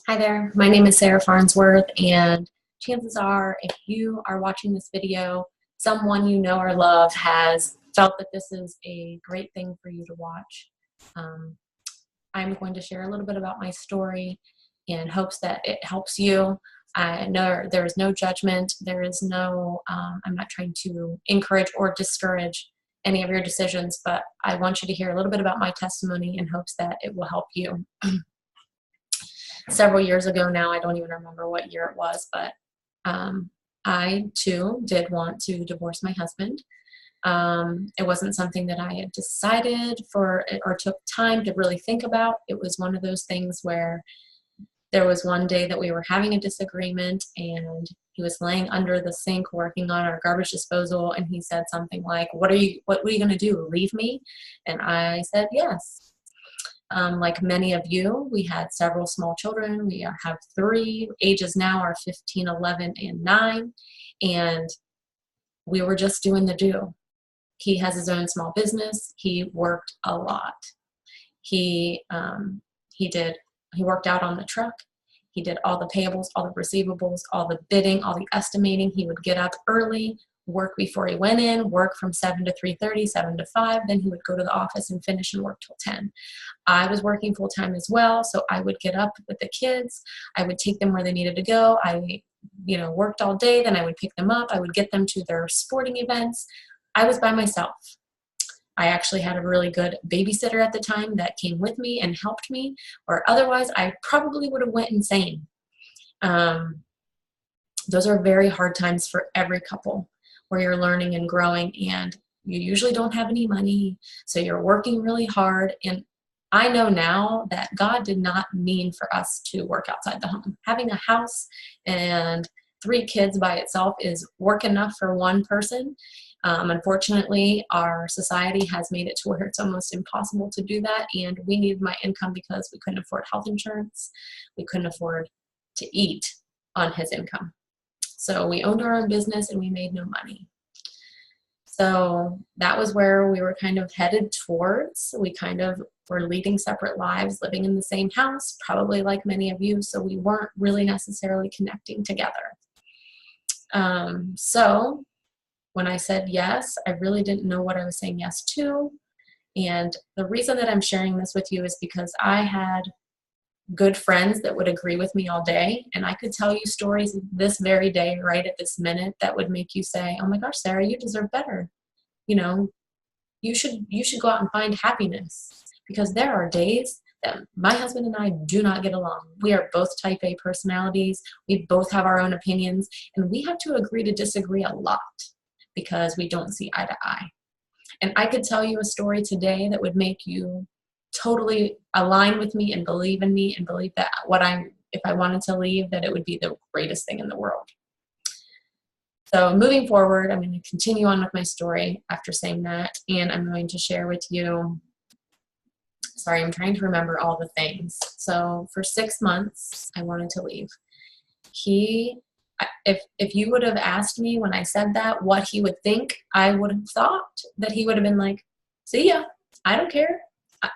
Hi there, my name is Sarah Farnsworth, and chances are if you are watching this video, someone you know or love has felt that this is a great thing for you to watch. Um, I'm going to share a little bit about my story in hopes that it helps you. I know there is no judgment, there is no, I'm not trying to encourage or discourage any of your decisions, but I want you to hear a little bit about my testimony in hopes that it will help you. Several years ago now, I don't even remember what year it was, but I too did want to divorce my husband. It wasn't something that I had decided for or took time to really think about. It was one of those things where there was one day that we were having a disagreement, and he was laying under the sink working on our garbage disposal, and he said something like, what are you going to do, leave me? And I said yes. Like many of you, we had several small children. We have three. Ages now are 15, 11, and 9. And we were just doing the do. He has his own small business. He worked a lot. He worked out on the truck. He did all the payables, all the receivables, all the bidding, all the estimating. He would get up early, work before he went in, work from 7 to 3:30, 7 to 5. Then he would go to the office and finish and work till 10. I was working full time as well, so I would get up with the kids. I would take them where they needed to go. I, worked all day. Then I would pick them up. I would get them to their sporting events. I was by myself. I actually had a really good babysitter at the time that came with me and helped me, or otherwise I probably would have went insane. Those are very hard times for every couple, where you're learning and growing, and you usually don't have any money, so you're working really hard. And I know now that God did not mean for us to work outside the home. Having a house and 3 kids by itself is work enough for one person. Unfortunately, our society has made it to where it's almost impossible to do that, and we needed my income because we couldn't afford health insurance. We couldn't afford to eat on his income. So we owned our own business and we made no money. So that was where we were kind of headed towards. We kind of were leading separate lives, living in the same house, probably like many of you, so we weren't really necessarily connecting together. So when I said yes, I really didn't know what I was saying yes to. And the reason that I'm sharing this with you is because I had good friends that would agree with me all day, and I could tell you stories this very day, right at this minute, that would make you say, oh my gosh, Sarah, you deserve better. You should go out and find happiness, because there are days that my husband and I do not get along. We are both type A personalities. We both have our own opinions, and we have to agree to disagree a lot because we don't see eye to eye. And I could tell you a story today that would make you totally align with me and believe in me and believe that if I wanted to leave, that it would be the greatest thing in the world. So moving forward, I'm going to continue on with my story after saying that, and I'm going to share with you, sorry, I'm trying to remember all the things. So for 6 months, I wanted to leave. If you would have asked me when I said that what he would think, I would have thought that he would have been like, see ya, I don't care.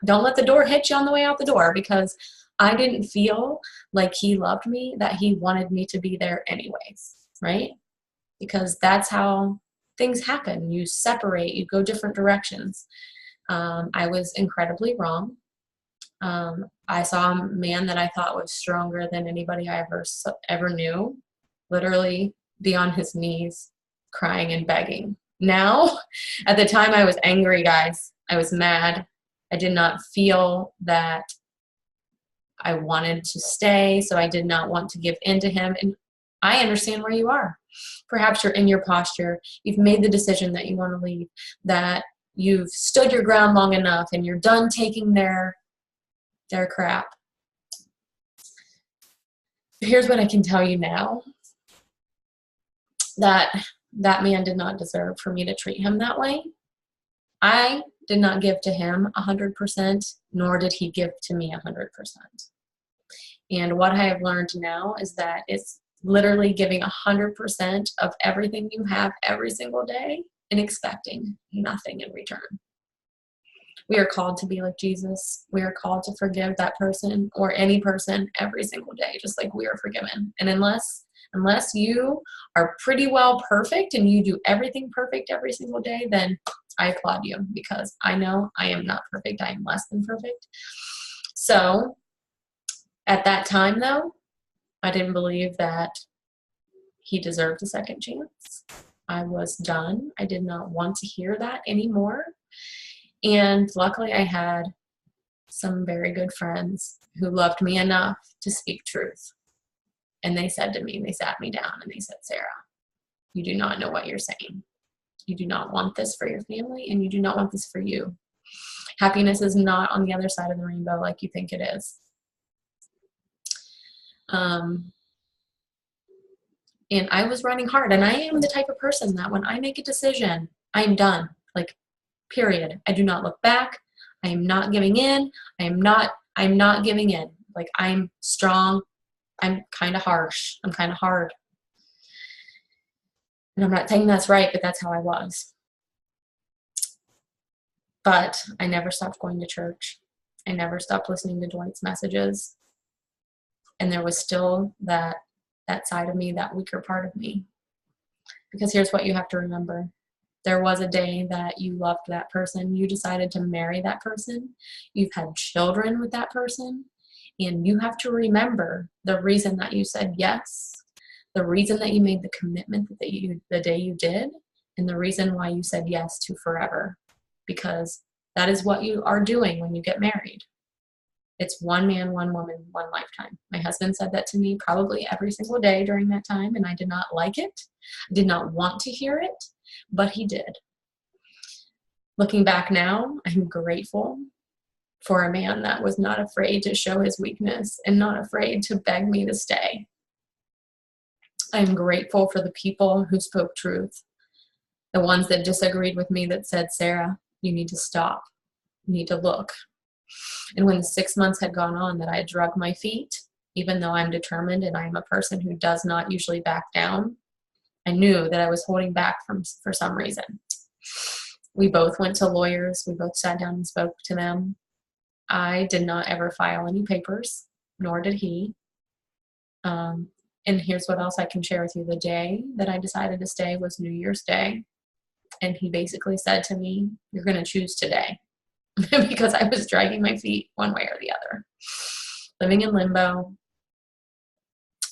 Don't let the door hit you on the way out the door, because I didn't feel like he loved me, that he wanted me to be there anyways, right? Because that's how things happen. You separate, you go different directions. I was incredibly wrong. I saw a man that I thought was stronger than anybody I ever knew, literally be on his knees, crying and begging. Now, at the time I was angry, guys. I was mad. I did not feel that I wanted to stay, so I did not want to give in to him. And I understand where you are. Perhaps you're in your posture. You've made the decision that you want to leave, that you've stood your ground long enough, and you're done taking their crap. Here's what I can tell you now. That man did not deserve for me to treat him that way. I did not give to him 100%, nor did he give to me 100%. And what I have learned now is that it's literally giving 100% of everything you have every single day and expecting nothing in return. We are called to be like Jesus. We are called to forgive that person or any person every single day, just like we are forgiven. And unless you are pretty well perfect and you do everything perfect every single day, then I applaud you, because I know I am not perfect. I am less than perfect. So at that time, though, I didn't believe that he deserved a second chance. I was done. I did not want to hear that anymore. And luckily, I had some very good friends who loved me enough to speak truth. And they said to me, they sat me down and they said, Sarah, you do not know what you're saying. You do not want this for your family, and you do not want this for you. Happiness is not on the other side of the rainbow like you think it is. And I was running hard, and I am the type of person that when I make a decision, I'm done. Like, period. I do not look back. I am not giving in. I'm not giving in. Like, I'm strong. I'm kind of harsh. I'm kind of hard. And I'm not saying that's right, but that's how I was. But I never stopped going to church. I never stopped listening to Dwight's messages. And there was still that side of me, that weaker part of me. Because here's what you have to remember. There was a day that you loved that person. You decided to marry that person. You've had children with that person. And you have to remember the reason that you said yes, the reason that you made the commitment the day you did, and the reason why you said yes to forever. Because that is what you are doing when you get married. It's one man, one woman, one lifetime. My husband said that to me probably every single day during that time, and I did not like it. I did not want to hear it, but he did. Looking back now, I'm grateful for a man that was not afraid to show his weakness and not afraid to beg me to stay. I'm grateful for the people who spoke truth, the ones that disagreed with me, that said, Sarah, you need to stop. You need to look. And when the 6 months had gone on that I drug my feet, even though I'm determined and I'm a person who does not usually back down, I knew that I was holding back for some reason. We both went to lawyers. We both sat down and spoke to them. I did not ever file any papers, nor did he. And here's what else I can share with you. The day that I decided to stay was New Year's Day. And he basically said to me, you're going to choose today. Because I was dragging my feet one way or the other, living in limbo.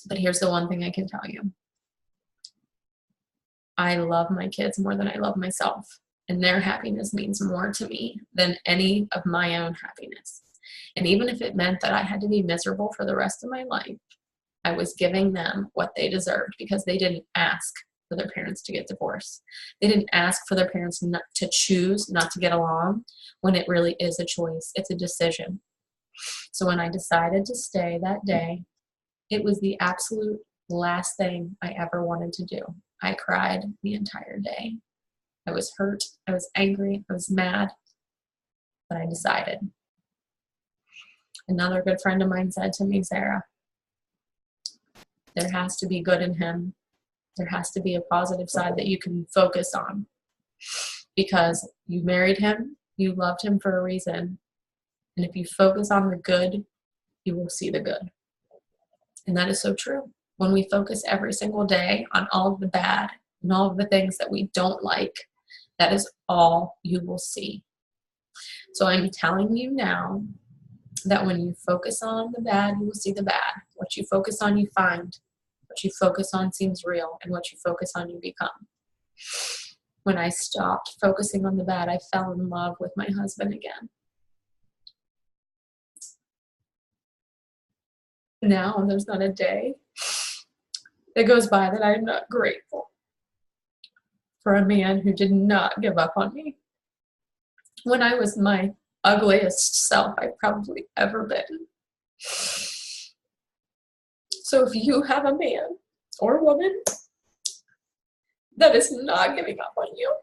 But here's the one thing I can tell you. I love my kids more than I love myself, and their happiness means more to me than any of my own happiness. And even if it meant that I had to be miserable for the rest of my life, I was giving them what they deserved, because they didn't ask for their parents to get divorced. They didn't ask for their parents not to choose not to get along, when it really is a choice. It's a decision. So when I decided to stay that day, it was the absolute last thing I ever wanted to do. I cried the entire day. I was hurt. I was angry. I was mad. But I decided. Another good friend of mine said to me, Sarah, there has to be good in him. There has to be a positive side that you can focus on, because you married him, you loved him for a reason. And if you focus on the good, you will see the good. And that is so true. When we focus every single day on all of the bad and all of the things that we don't like, that is all you will see. So I'm telling you now that when you focus on the bad, you will see the bad. What you focus on, you find. What you focus on seems real, and what you focus on, you become. When I stopped focusing on the bad, I fell in love with my husband again. Now, there's not a day that goes by that I'm not grateful for a man who did not give up on me when I was my ugliest self I've probably ever been. So if you have a man or woman that is not giving up on you,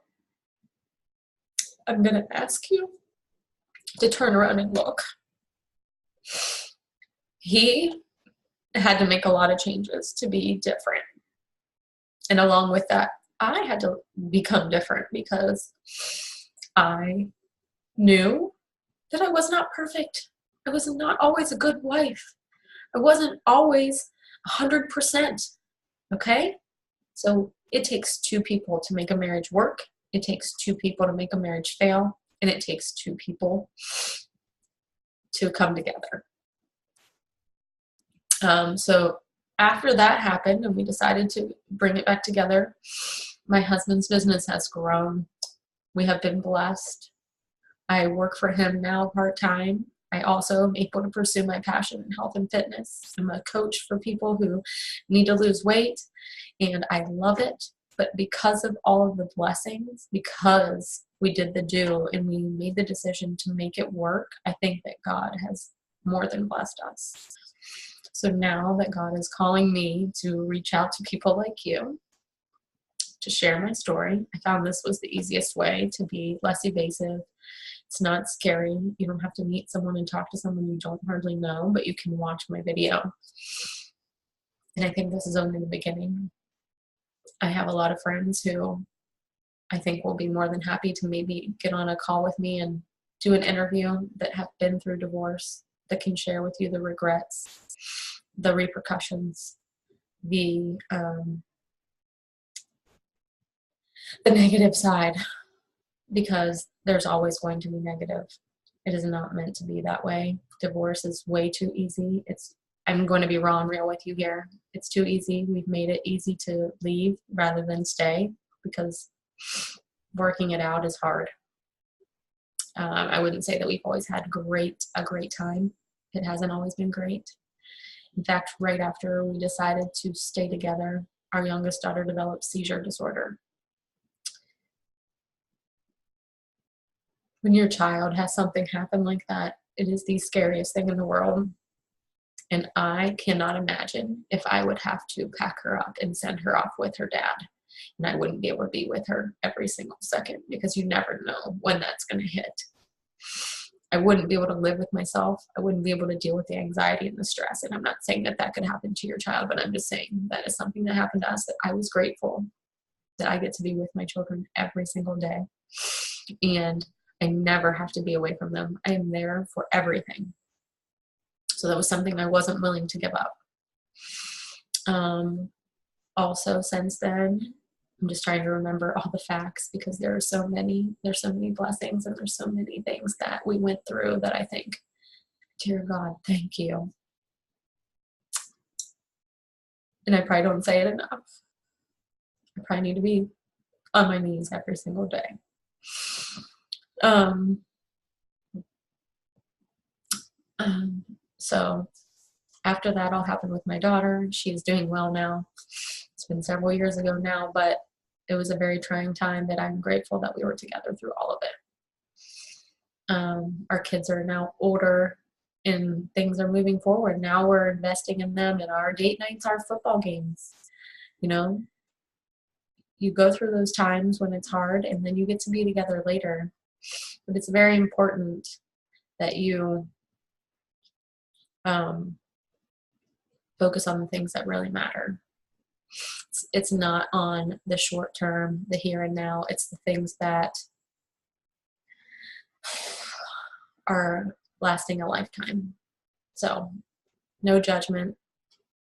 I'm going to ask you to turn around and look. He had to make a lot of changes to be different. And along with that, I had to become different, because I knew that I was not perfect. I was not always a good wife. I wasn't always 100%. Okay? So it takes two people to make a marriage work. It takes two people to make a marriage fail. And it takes two people to come together. So after that happened and we decided to bring it back together, my husband's business has grown. We have been blessed. I work for him now part-time. I also am able to pursue my passion in health and fitness. I'm a coach for people who need to lose weight, and I love it. But because of all of the blessings, because we did the do and we made the decision to make it work, I think that God has more than blessed us. So now that God is calling me to reach out to people like you, to share my story, I found this was the easiest way to be less evasive. It's not scary. You don't have to meet someone and talk to someone you don't hardly know, but you can watch my video. And I think this is only the beginning. I have a lot of friends who I think will be more than happy to maybe get on a call with me and do an interview that have been through divorce, that can share with you the regrets, the repercussions, the negative side, because there's always going to be negative. It is not meant to be that way. Divorce is way too easy. I'm going to be raw and real with you here. It's too easy. We've made it easy to leave rather than stay because working it out is hard. I wouldn't say that we've always had a great time. It hasn't always been great. In fact, right after we decided to stay together, our youngest daughter developed seizure disorder. When your child has something happen like that, it is the scariest thing in the world. And I cannot imagine if I would have to pack her up and send her off with her dad. And I wouldn't be able to be with her every single second because you never know when that's going to hit. I wouldn't be able to live with myself. I wouldn't be able to deal with the anxiety and the stress. And I'm not saying that that could happen to your child, but I'm just saying that is something that happened to us that I was grateful that I get to be with my children every single day. And I never have to be away from them. I am there for everything. So that was something I wasn't willing to give up. Also, since then, I'm just trying to remember all the facts because there's so many blessings and there's so many things that we went through that I think, dear God, thank you. And I probably don't say it enough. I probably need to be on my knees every single day. So after that all happened with my daughter. She's doing well now. It's been several years ago now, but it was a very trying time that I'm grateful that we were together through all of it. Our kids are now older and things are moving forward. Now we're investing in them, and our date nights are football games. You know, you go through those times when it's hard and then you get to be together later. But it's very important that you focus on the things that really matter. It's not on the short term, the here and now. It's the things that are lasting a lifetime. So, no judgment.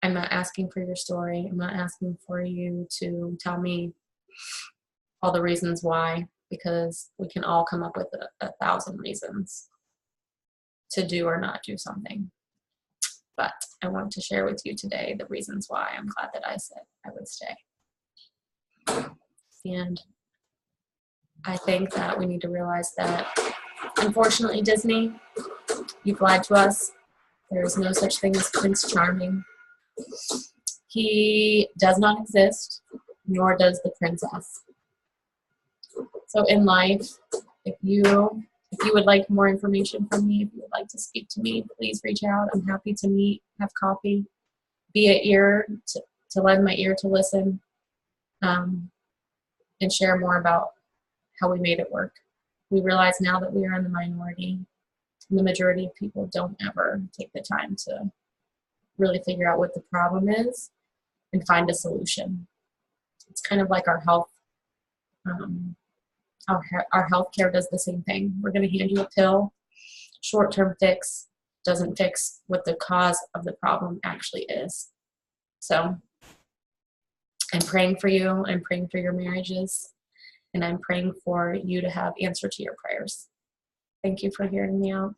I'm not asking for your story. I'm not asking for you to tell me all the reasons why, because we can all come up with a thousand reasons to do or not do something. But I want to share with you today the reasons why I'm glad that I said I would stay. And I think that we need to realize that, unfortunately, Disney, you've lied to us. There is no such thing as Prince Charming. He does not exist, nor does the princess. So in life, if you would like more information from me, if you would like to speak to me, please reach out. I'm happy to meet, have coffee, be an ear to lend my ear to listen, and share more about how we made it work. We realize now that we are in the minority, and the majority of people don't ever take the time to really figure out what the problem is and find a solution. It's kind of like our health. Our healthcare does the same thing. We're going to hand you a pill, short-term fix doesn't fix what the cause of the problem actually is. So I'm praying for you. I'm praying for your marriages. And I'm praying for you to have answer to your prayers. Thank you for hearing me out.